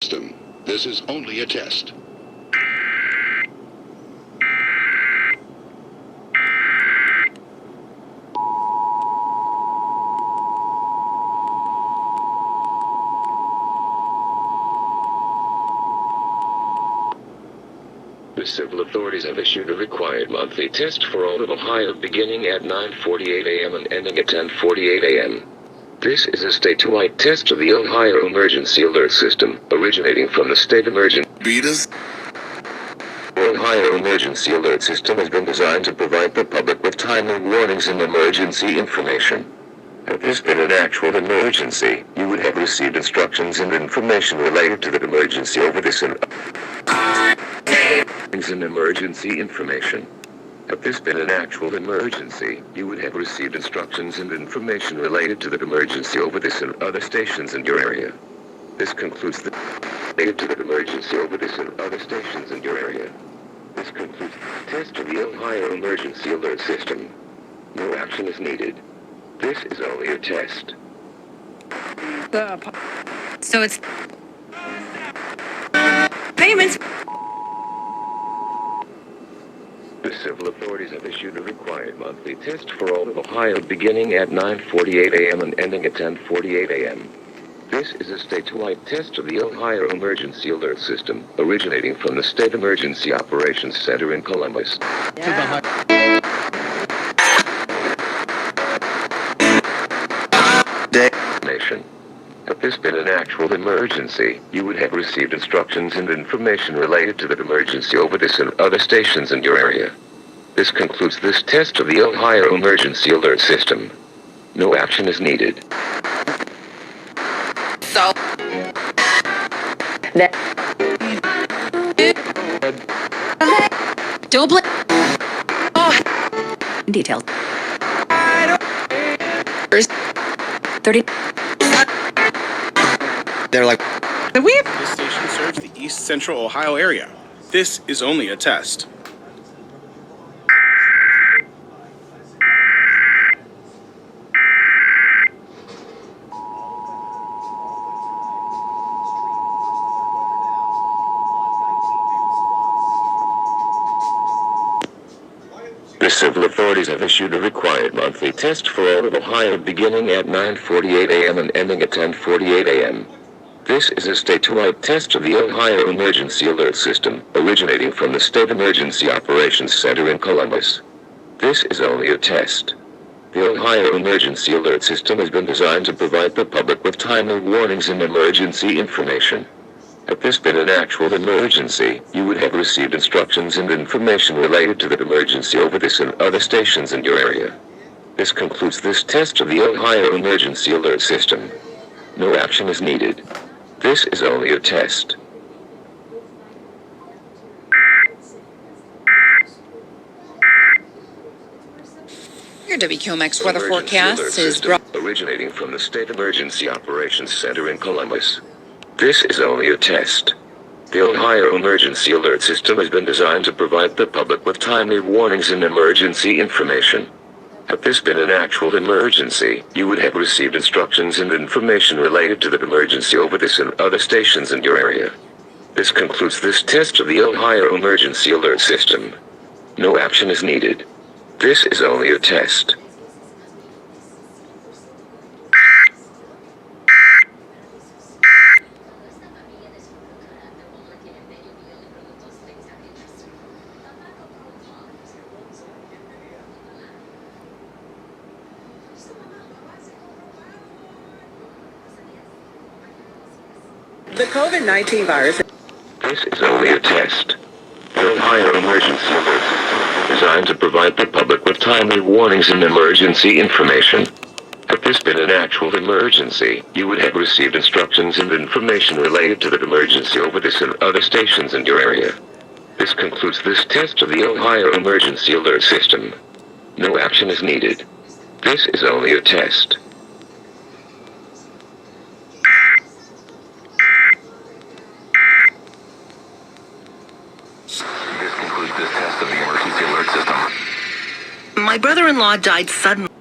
System. This is only a test. The civil authorities have issued a required monthly test for all of Ohio beginning at 9:48 a.m. and ending at 10:48 a.m. This is a statewide test of the Ohio Emergency Alert System, originating from the state emergency. The Ohio Emergency Alert System has been designed to provide the public with timely warnings and emergency information. Had this been an actual emergency, you would have received instructions and information related to that emergency over this and emergency information. Had this been an actual emergency, you would have received instructions and information related to that emergency over this and other stations in your area. This concludes the related to that emergency over this and other stations in your area. This concludes the test of the Ohio Emergency Alert System. No action is needed. This is only a test. So it's payments. The civil authorities have issued a required monthly test for all of Ohio beginning at 9:48 a.m. and ending at 10:48 a.m. This is a statewide test of the Ohio Emergency Alert System, originating from the State Emergency Operations Center in Columbus. Yeah. Nation. Had this been an actual emergency, you would have received instructions and information related to that emergency over this and other stations in your area. This concludes this test of the Ohio Emergency Alert System. No action is needed. So that double details. 30. They're like, This station serves the East Central Ohio area. This is only a test. The civil authorities have issued a required monthly test for all of Ohio beginning at 9:48 a.m. and ending at 10:48 a.m. This is a statewide test of the Ohio Emergency Alert System, originating from the State Emergency Operations Center in Columbus. This is only a test. The Ohio Emergency Alert System has been designed to provide the public with timely warnings and emergency information. Had this been an actual emergency, you would have received instructions and information related to that emergency over this and other stations in your area. This concludes this test of the Ohio Emergency Alert System. No action is needed. This is only a test. Your WQMX weather Emergency forecast Alert is System, originating from the State Emergency Operations Center in Columbus. This is only a test. The Ohio Emergency Alert System has been designed to provide the public with timely warnings and emergency information. Had this been an actual emergency, you would have received instructions and information related to that emergency over this and other stations in your area. This concludes this test of the Ohio Emergency Alert System. No action is needed. This is only a test. The COVID-19 virus. This is only a test. The Ohio Emergency Alert System is designed to provide the public with timely warnings and emergency information. Had this been an actual emergency, you would have received instructions and information related to that emergency over this and other stations in your area. This concludes this test of the Ohio Emergency Alert System. No action is needed. This is only a test. This concludes this test of the Emergency Alert System. My brother-in-law died suddenly.